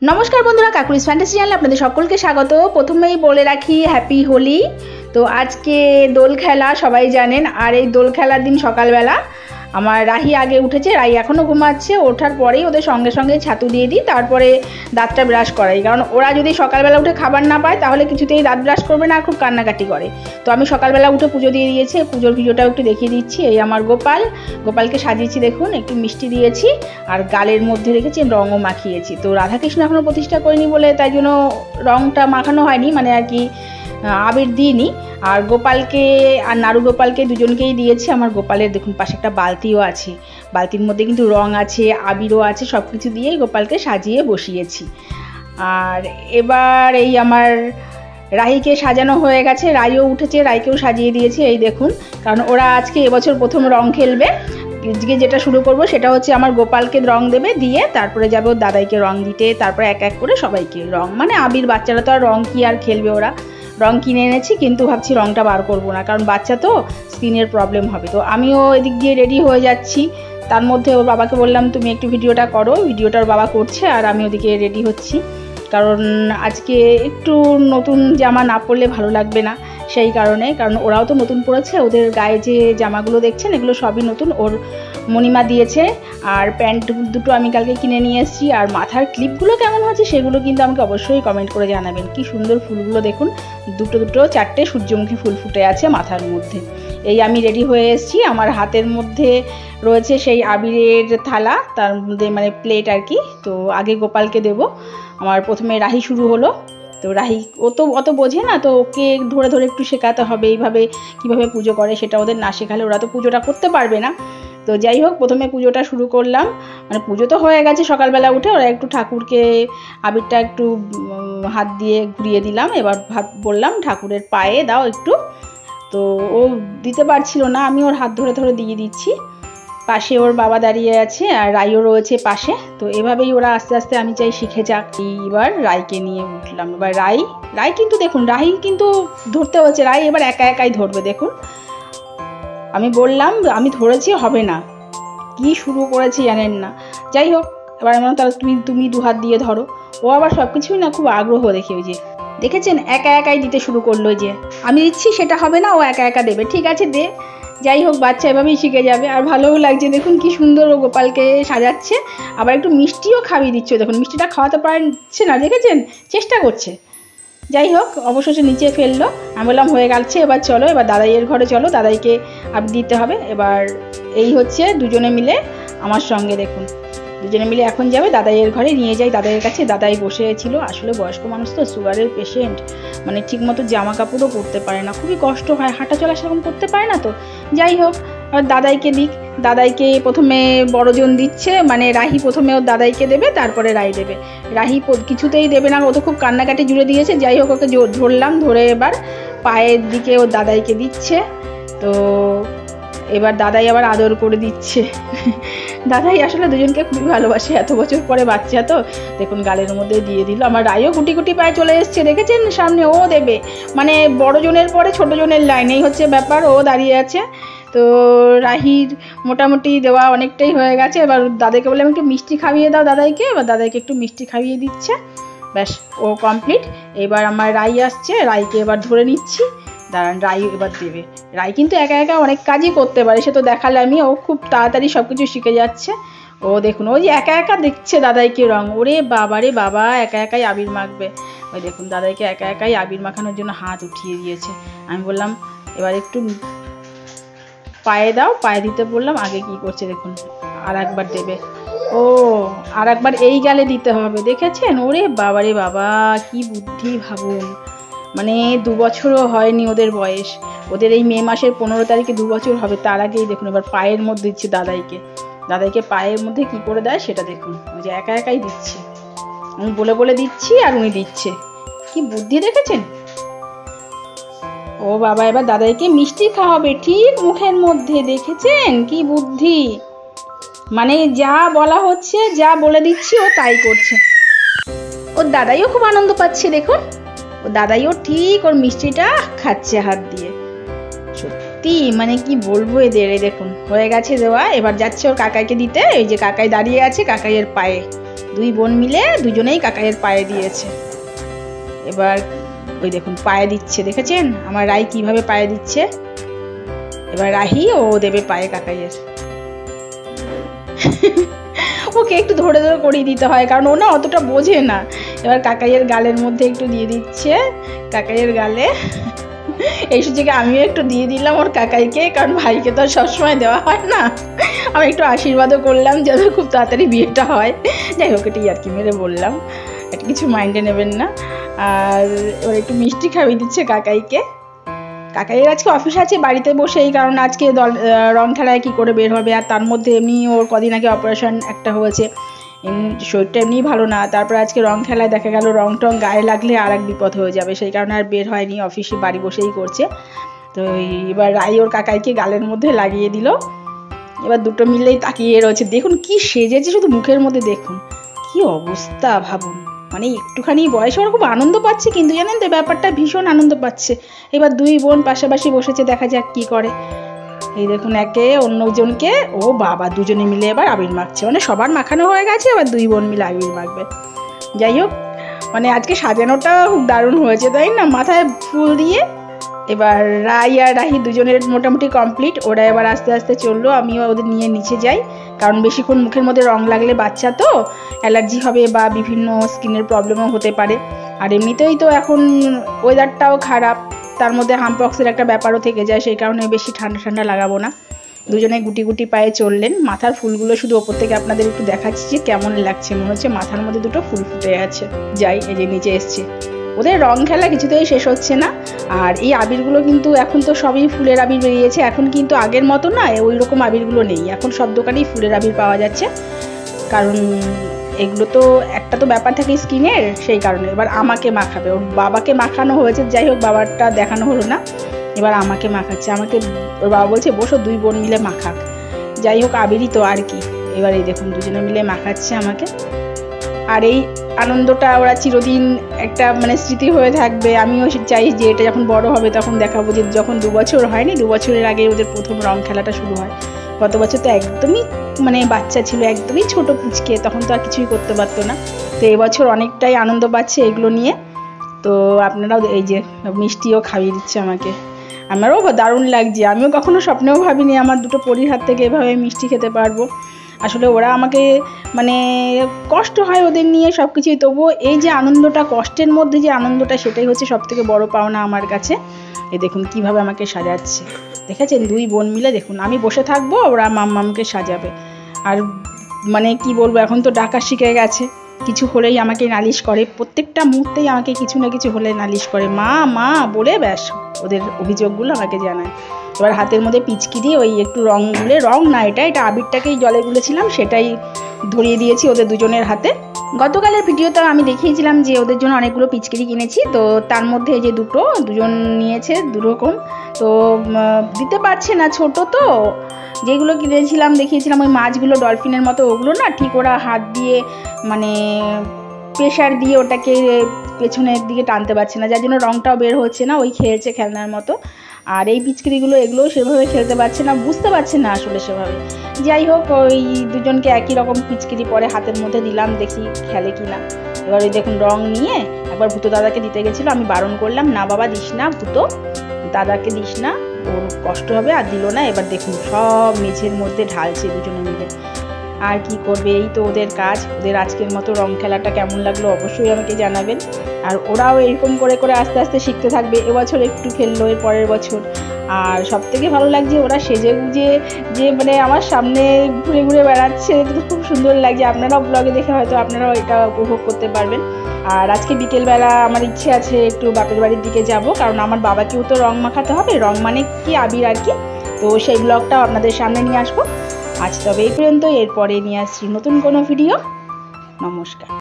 नमस्कार बंधुरा काकुरिस फैंटासि चैनल आपनादेर सकलके स्वागत। प्रथमेई बोले राखी हैप्पी होली। तो आज के दोल खेला सबाई जानेन और ये दोल खेलार दिन सकाल बेला আমার রাহি আগে উঠেছে, রাহি এখনও ঘুমাচ্ছে। ওঠার পরেই ওদের সঙ্গে সঙ্গে ছাতু দিয়ে দিই, তারপরে দাঁতটা ব্রাশ করাই। কারণ ওরা যদি সকালবেলা উঠে খাবার না পায় তাহলে কিছুতেই দাঁত ব্রাশ করবে না, খুব কান্নাকাটি করে। তো আমি সকালবেলা উঠে পুজো দিয়ে দিয়েছি, পুজোর ভিডিওটাও একটু দেখিয়ে দিচ্ছি। এই আমার গোপালকে সাজিয়েছি, দেখুন একটু মিষ্টি দিয়েছি আর গালের মধ্যে রেখেছি রঙও মাখিয়েছি। তো রাধাকৃষ্ণ এখনও প্রতিষ্ঠা করিনি বলে তাই জন্য রঙটা মাখানো হয়নি, মানে আর কি আবির দিইনি। আর গোপালকে আর নাড়ু গোপালকে দুজনকেই দিয়েছি। আমার গোপালের দেখুন পাশে একটা বালতিও আছে, বালতির মধ্যে কিন্তু রং আছে, আবিরও আছে, সব কিছু দিয়েই গোপালকে সাজিয়ে বসিয়েছি। আর এবার এই আমার রাহিকে সাজানো হয়ে গেছে, রাইও উঠেছে, রাইকেও সাজিয়ে দিয়েছি। এই দেখুন, কারণ ওরা আজকে এবছর প্রথম রং খেলবে। আজকে যেটা শুরু করব সেটা হচ্ছে আমার গোপালকে রং দেবে, দিয়ে তারপরে যাবে ওর দাদাইকে রং দিতে, তারপরে এক এক করে সবাইকে রং, মানে আবির। বাচ্চারা তো আর রং কি আর খেলবে, ওরা রং কিনে এনেছি, কিন্তু ভাবছি রংটা বার করব না, কারণ বাচ্চা তো স্কিনের প্রবলেম হবে। তো আমিও এদিক দিয়ে রেডি হয়ে যাচ্ছি। তার মধ্যে ওর বাবাকে বললাম তুমি একটু ভিডিওটা করো, ভিডিওটা ওর বাবা করছে আর আমি ওদিকে রেডি হচ্ছি। কারণ আজকে একটু নতুন জামা না পরলে ভালো লাগবে না, সেই কারণে। কারণ ওরাও তো নতুন পরেছে, ওদের গায়ে যে জামাগুলো দেখছেন এগুলো সবই নতুন, ওর মণিমা দিয়েছে। আর প্যান্ট দুটো আমি কালকে কিনে নিয়ে এসেছি। আর মাথার ক্লিপগুলো কেমন হচ্ছে সেগুলো কিন্তু আমাকে অবশ্যই কমেন্ট করে জানাবেন। কি সুন্দর ফুলগুলো দেখুন, দুটো চারটে সূর্যমুখী ফুল ফুটে আছে মাথার মধ্যে। এই আমি রেডি হয়ে এসেছি। আমার হাতের মধ্যে রয়েছে সেই আবিরের থালা, তার মধ্যে মানে প্লেট আর কি। তো আগে গোপালকে দেব। আমার প্রথমে রাহি শুরু হলো। তো রাহি ও তো অত বোঝে না, তো ওকে ধরে ধরে একটু শেখাতে হবে এইভাবে কীভাবে পুজো করে, সেটা ওদের না শেখালে ওরা তো পুজোটা করতে পারবে না। তো যাই হোক, প্রথমে পুজোটা শুরু করলাম। মানে পুজো তো হয়ে গেছে সকালবেলা উঠে, ওরা একটু ঠাকুরকে আবিরটা একটু হাত দিয়ে ঘুরিয়ে দিলাম। এবার বললাম ঠাকুরের পায়ে দাও একটু। তো ও দিতে পারছিল না, আমি ওর হাত ধরে ধরে দিয়ে দিচ্ছি। পাশে ওর বাবা দাঁড়িয়ে আছে আর রাইও রয়েছে পাশে। তো এভাবেই ওরা আস্তে আস্তে আমি চাই শিখে যাক। এবার রাইকে নিয়ে উঠলাম। এবার রাই কিন্তু দেখুন, রাই কিন্তু ধরতে হচ্ছে, রাই এবার একা একাই ধরবে। দেখুন আমি বললাম আমি ধরেছি, হবে না, কি শুরু করেছি জানেন না। যাই হোক, এবার আমি তাহলে তুমি দু হাত দিয়ে ধরো। ও আবার সব কিছুই না খুব আগ্রহ দেখে, ওই যে দেখেছেন একা একাই দিতে শুরু করলো। যে আমি দিচ্ছি সেটা হবে না, ও একা একা দেবে, ঠিক আছে দে। যাই হোক, বাচ্চা এভাবেই শিখে যাবে। আর ভালোও লাগছে, দেখুন কি সুন্দর ও গোপালকে সাজাচ্ছে। আবার একটু মিষ্টিও খাইয়ে দিচ্ছে, দেখুন মিষ্টিটা খাওয়াতে পারছে না, দেখেছেন চেষ্টা করছে। যাই হোক, অবশেষে নিচে ফেললো। আমি বললাম হয়ে গেছে, এবার চলো, এবার দাদাইয়ের ঘরে চলো, দাদাইকে আবির দিতে হবে। এবার এই হচ্ছে দুজনে মিলে আমার সঙ্গে, দেখুন দুজনে মিলে এখন যাবে দাদাইয়ের ঘরে, নিয়ে যাই দাদাইয়ের কাছে। দাদাই বসেছিল, আসলে বয়স্ক মানুষ তো, সুগারের পেশেন্ট, মানে ঠিকমতো জামা কাপড়ও পরতে পারে না, খুবই কষ্ট হয়, হাঁটা চলা সেরকম করতে পারে না। তো যাই হোক, দাদাইকে দিক। দাদাইকে প্রথমে বড়জন দিচ্ছে, মানে রাহি প্রথমে ওর দাদাইকে দেবে, তারপরে রাই দেবে। রাহি কিছুতেই দেবে না, ও তো খুব কান্নাকাটি জুড়ে দিয়েছে। যাই হোক, ওকে ধরলাম, ধরে এবার পায়ের দিকে ওর দাদাইকে দিচ্ছে। তো এবার দাদাই আবার আদর করে দিচ্ছে। দাদাই আসলে দুজনকে খুবই ভালোবাসে, এত বছর পরে বাচ্চা তো। দেখুন গালের মধ্যে দিয়ে দিল। আমার রাইও গুটি গুটি পায়ে চলে এসছে, দেখেছেন সামনে ও দেবে, মানে বড়জনের পরে ছোটজনের লাইন, এই হচ্ছে ব্যাপার। ও দাঁড়িয়ে আছে। তো রাহির মোটামুটি দেওয়া অনেকটাই হয়ে গেছে। এবার দাদাইকে বললাম একটু মিষ্টি খাইয়ে দাও দাদাইকে, এবার দাদাইকে একটু মিষ্টি খাইয়ে দিচ্ছে, ব্যাস ও কমপ্লিট। এবার আমার রাই আসছে, রাইকে এবার ধরে নিচ্ছি, দাঁড়ান রাই এবার দেবে। রাই কিন্তু একা একা অনেক কাজই করতে পারে, সে তো দেখালে আমি, ও খুব তাড়াতাড়ি সব কিছু শিখে যাচ্ছে। ও দেখুন, ওই যে একা একা দেখছে দাদাইকে রং, ওরে বাবা রে বাবা, একা একাই আবির মাখবে। ওই দেখুন দাদাইকে একা একাই আবির মাখানোর জন্য হাত উঠিয়ে দিয়েছে। আমি বললাম এবার একটু পায়ে দাও, পায়ে দিতে বললাম। আগে কি করছে দেখুন, আর একবার দেবে। ও আর একবার এই গালে দিতে হবে, দেখেছেন, ওরে বাবা রে বাবা, কি বুদ্ধি ভাবুন। মানে 2 বছরও হয়নি ওদের বয়স, ওদের এই মে মাসের 15 তারিখে 2 বছর হবে। তার আগেই দেখুন এবার পায়ের মধ্যে দিচ্ছে দাদাইকে পায়ের মধ্যে কি করে দেয় সেটা দেখুন। ওই যে একা একাই দিচ্ছে, আমি বলে বলে দিচ্ছি আর উনি দিচ্ছে, কি বুদ্ধি দেখেছেন। ও বাবা, এবার দাদাইকে মিষ্টি খাওয়াবে ঠিক মুখের মধ্যে, দেখেছেন কি বুদ্ধি। মানে যা বলা হচ্ছে, যা বলে দিচ্ছি ও তাই করছে। ওর দাদাইও খুব আনন্দ পাচ্ছে, দেখুন ও দাদাইও ঠিক ওর মিষ্টিটা খাচ্ছে হাত দিয়ে। সত্যি মানে কি বলবো এদের। দেখুন হয়ে গেছে দেওয়া, এবার যাচ্ছে ওর কাকাইকে দিতে। এই যে কাকাই দাঁড়িয়ে আছে, কাকাইয়ের পায়ে দুই বোন মিলে দুজনেই কাকাইয়ের পায়ে দিয়েছে। এবার ওই দেখুন পায়ে দিচ্ছে, দেখেছেন আমার রাই কিভাবে পায়ে দিচ্ছে। এবার রাহি ও দেবে পায়ে কাকাইয়ের। ওকে একটু ধরে ধরে করিয়ে দিতে হয়, কারণ ও না অতটা বোঝে না। এবার কাকাইয়ের গালের মধ্যে একটু দিয়ে দিচ্ছে, কাকাইয়ের গালে। এই সুযোগে আমিও একটু দিয়ে দিলাম ওর কাকাইকে, কারণ ভাইকে তো আর সবসময় দেওয়া হয় না। আমি একটু আশীর্বাদও করলাম যাতে খুব তাড়াতাড়ি বিয়েটা হয়। যাই হোক, এটাই আর কি মেরে বললাম, এটা কিছু মাইন্ডে নেবেন না। আর ওর একটু মিষ্টি খাইয়ে দিচ্ছে কাকাইকে। কাকাইয়ের আজকে অফিস আছে বাড়িতে বসে, এই কারণে আজকে রং খেলায় কী করে বের হবে। আর তার মধ্যে এমনি ওর কদিন আগে অপারেশন একটা হয়েছে, শরীরটা এমনিই ভালো না। তারপর আজকে রং খেলায় দেখা গেল রং টং গায়ে লাগলে আর এক বিপদ হয়ে যাবে, সেই কারণে আর বের হয়নি, অফিসে বাড়ি বসেই করছে। তো এবার রাই ওর কাকাইকে গালের মধ্যে লাগিয়ে দিল। এবার দুটো মিলেই তাকিয়ে রয়েছে, দেখুন কি সেজেছে, শুধু মুখের মধ্যে দেখুন কি অবস্থা ভাবুন। মানে একটুখানি বয়সে ওরা খুব আনন্দ পাচ্ছে, কিন্তু জানেন তো ব্যাপারটা ভীষণ আনন্দ পাচ্ছে। এবার দুই বোন পাশাপাশি বসেছে, দেখা যাক কি করে। এই দেখুন একে অন্যজনকে, ও বাবা দুজনে মিলে এবার আবির মাখছে, মানে সবার মাখানো হয়ে গেছে, এবার দুই বোন মিলে আবির মাখবে। যাই হোক, মানে আজকে সাজানোটা খুব দারুণ হয়েছে, তাই না? মাথায় ফুল দিয়ে এবার রাই আর রাহি দুজনের মোটামুটি কমপ্লিট। ওরা এবার আস্তে আস্তে চললো, আমিও ওদের নিয়ে নিচে যাই, কারণ বেশিক্ষণ মুখের মধ্যে রং লাগলে বাচ্চা তো অ্যালার্জি হবে বা বিভিন্ন স্কিনের প্রবলেমও হতে পারে। আর এমনিতেই তো এখন ওয়েদারটাও খারাপ, তার মধ্যে হামপক্সের একটা ব্যাপারও থেকে যায়, সেই কারণে বেশি ঠান্ডা ঠান্ডা লাগাবো না। দুজনে গুটি গুটি পায়ে চললেন। মাথার ফুলগুলো শুধু ওপর থেকে আপনাদের একটু দেখাচ্ছি যে কেমন লাগছে, মনে হচ্ছে মাথার মধ্যে দুটো ফুল ফুটে আছে। যাই, এই যে নিচে এসছে। ওদের রং খেলা কিছুতেই শেষ হচ্ছে না। আর এই আবিরগুলো কিন্তু এখন তো সবই ফুলের আবির বেরিয়েছে, এখন কিন্তু আগের মতো না ওই রকম আবিরগুলো নেই, এখন সব দোকানেই ফুলের আবির পাওয়া যাচ্ছে। কারণ এগুলো তো একটা তো ব্যাপার থাকে স্কিনের, সেই কারণে। এবার আমাকে মাখাবে, ওর বাবাকে মাখানো হয়েছে, যাই হোক বাবারটা দেখানো হলো না, এবার আমাকে মাখাচ্ছে। আমাকে ওর বাবা বলছে বসো দুই বোন মিলে মাখাক। যাই হোক আবিরই তো আর কি। এবার এই দেখুন দুজনে মিলে মাখাচ্ছে আমাকে। আর এই আনন্দটা ওরা চিরদিন একটা মানে স্মৃতি হয়ে থাকবে। আমিও চাই যে এটা যখন বড় হবে তখন দেখাবো যে যখন 2 বছর হয়নি, 2 বছরের আগে ওদের প্রথম রং খেলাটা শুরু হয়। গত বছর তো একদমই মানে বাচ্চা ছিল, একদমই ছোট পুচকে, তখন তো আর কিছুই করতে পারতো না। তো এবছর অনেকটাই আনন্দ পাচ্ছে এগুলো নিয়ে। তো আপনারাও এই যে মিষ্টিও খাইয়ে দিচ্ছে আমাকে, আমারও দারুণ লাগছে। আমিও কখনো স্বপ্নেও ভাবিনি আমার দুটো পরীর হাত থেকে এভাবে মিষ্টি খেতে পারবো। আসলে ওরা আমাকে মানে কষ্ট হয় ওদের নিয়ে সব কিছুই, তবুও এই যে আনন্দটা, কষ্টের মধ্যে যে আনন্দটা, সেটাই হচ্ছে সব থেকে বড় পাওনা আমার কাছে। এই দেখুন কিভাবে আমাকে সাজাচ্ছে, দেখেছেন দুই বোন মিলে। দেখুন আমি বসে থাকবো, ওরা মাম্মামকে সাজাবে। আর মানে কি বলবো, এখন তো ডাকা শিখে গেছে, কিছু হলেই আমাকে নালিশ করে, প্রত্যেকটা মুহূর্তেই আমাকে কিছু না কিছু হলে নালিশ করে, মা মা বলে ব্যাস ওদের অভিযোগগুলো আমাকে জানায়। এবার হাতের মধ্যে পিচকি দিয়ে ওই একটু রং গুলে, রং না এটা আবিরটাকেই জলে গুলেছিলাম, সেটাই ধরিয়ে দিয়েছি ওদের দুজনের হাতে। গতকালের ভিডিওতে আমি দেখিয়েছিলাম যে ওদের জন্য অনেকগুলো পিচকিরি কিনেছি, তো তার মধ্যে এই যে দুজন নিয়েছে দুরকম, তো দিতে পারছে না, ছোট তো। যেগুলো কিনেছিলাম দেখিয়েছিলাম ওই মাছগুলো ডলফিনের মতো, ওগুলো না ঠিক ওরা হাত দিয়ে মানে প্রেশার দিয়ে ওটাকে পেছনের দিকে টানতে পারছে না, যার জন্য রংটাও বের হচ্ছে না, ওই খেলছে খেলনার মতো। আর এই পিচকিরিগুলো এগুলো সেভাবে খেলতে পারছে না, বুঝতে পারছে না আসলে সেভাবে। যাই হোক, ওই দুজনকে একই রকম পিচকিরি পরে হাতের মধ্যে দিলাম, দেখি খেলে কি না। এবার ওই দেখুন রং নিয়ে একবার ভূতো দাদাকে দিতে গেছিলো, আমি বারণ করলাম, না বাবা দিস না, ভূতো দাদাকে দিস না, ওর কষ্ট হবে, আর দিল না। এবার দেখুন সব মেঝের মধ্যে ঢালছে দুজনে মিলে। আর কি করবে, এই তো ওদের কাজ। ওদের আজকের মতো রং খেলাটা কেমন লাগলো অবশ্যই আমাকে জানাবেন। আর ওরাও এরকম করে করে আস্তে আস্তে শিখতে থাকবে। এবছর একটু খেললো, এর পরের বছর। আর সব থেকে ভালো লাগছে ওরা সেজে গুজে যে মানে আমার সামনে ঘুরে ঘুরে বেড়াচ্ছে, এটা তো খুব সুন্দর লাগছে। আপনারাও ব্লগে দেখে হয়তো আপনারাও এটা উপভোগ করতে পারবেন। আর আজকে বিকেলবেলা আমার ইচ্ছে আছে একটু বাপের বাড়ির দিকে যাব, কারণ আমার বাবাকেও তো রং মাখাতে হবে, রং মানে কি আবির আর কি। তো সেই ব্লগটাও আপনাদের সামনে নিয়ে আসবো। আজ তবে এই পর্যন্ত, এরপরে নিয়ে আসছি নতুন কোনো ভিডিও। নমস্কার।